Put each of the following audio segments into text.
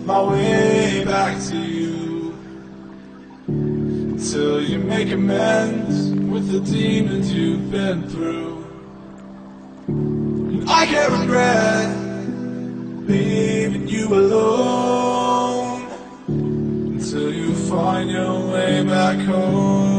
my way back to you, until you make amends with the demons you've been through. And I can't regret leaving you alone until you find your way back home.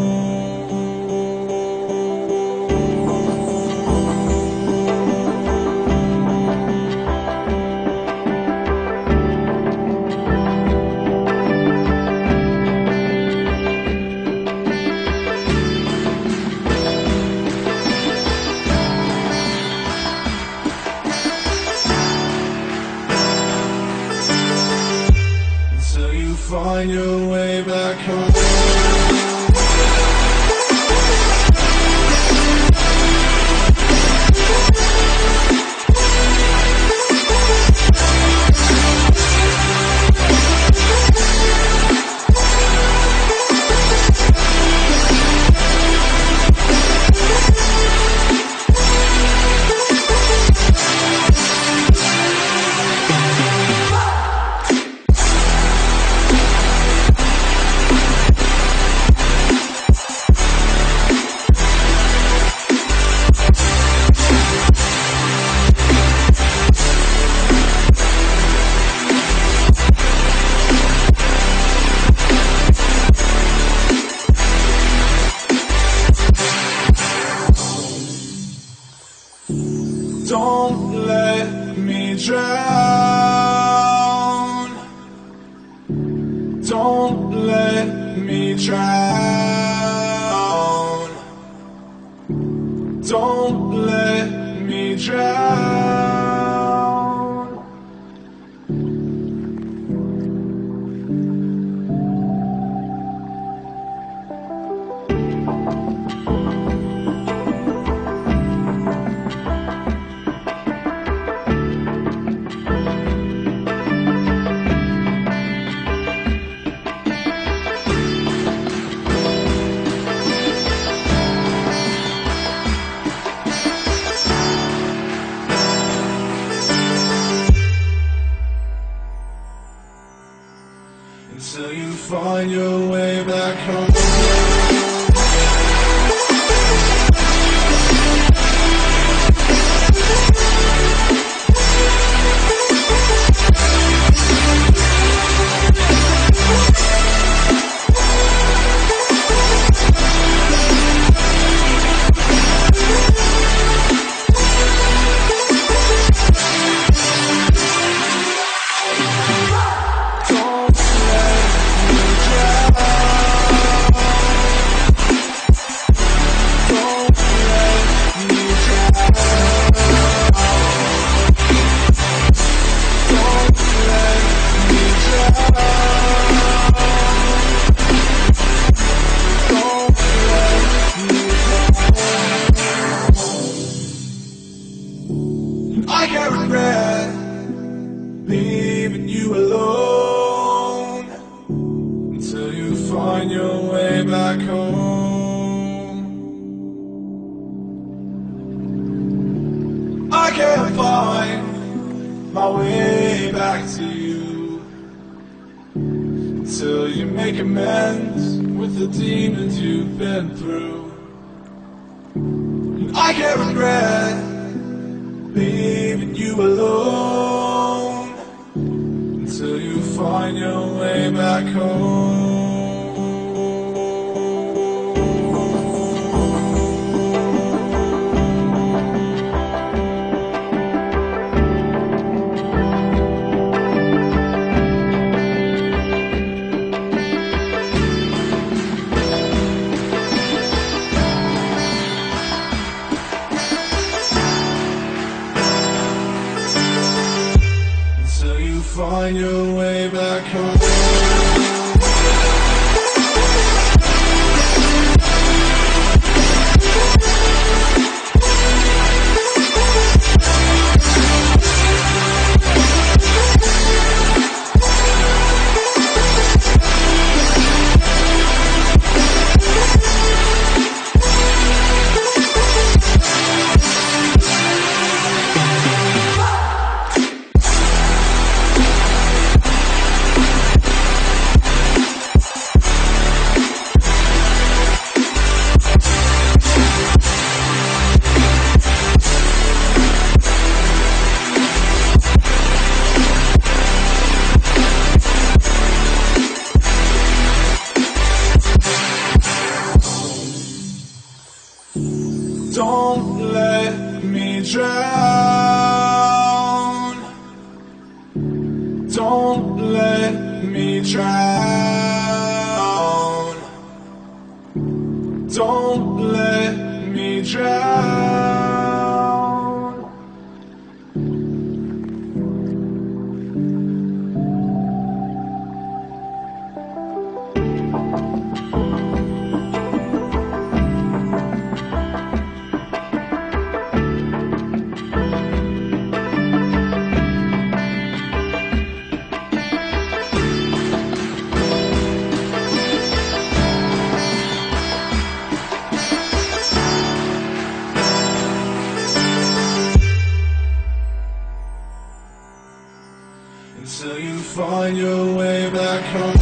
Find your way back home. Don't let me drown. Don't let me drown. Don't let me drown. Until you find your way back home. I can't regret leaving you alone until you find your way back home. I can't find my way back to you until you make amends with the demons you've been through. I can't regret leaving you alone until you find your way back home. Find your way back home. Don't let me drown. Don't let me drown. Don't let me drown. Until you find your way back home.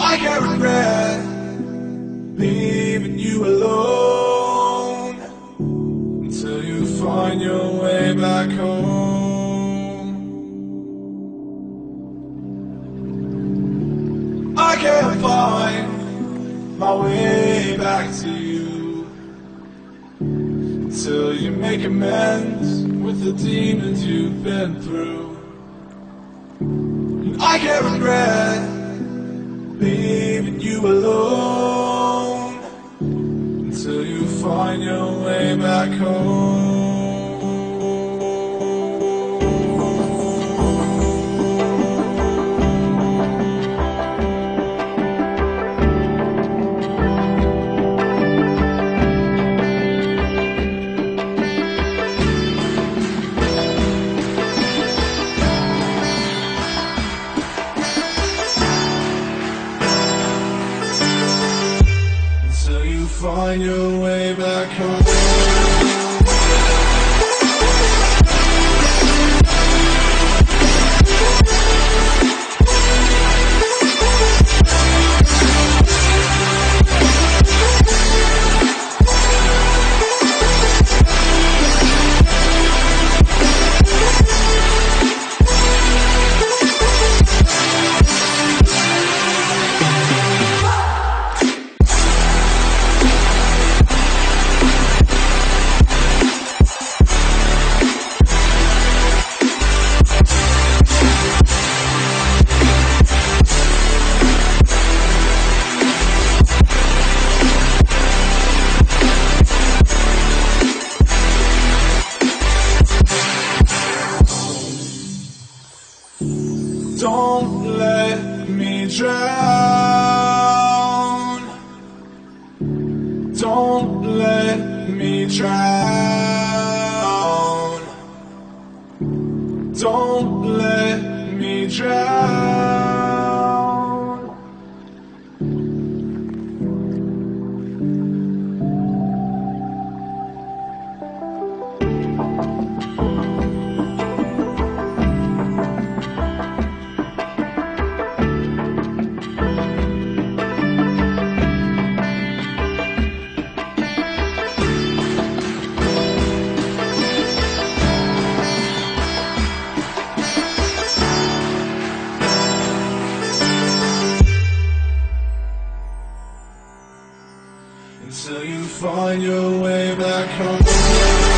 I can't regret leaving you alone until you find your way back home. I can't find my way back to you until you make amends with the demons you've been through. I can't regret leaving you alone until you find your way back home. Find your way back home. Don't let me drown. Don't let me drown. Don't let me drown. Until you find your way back home.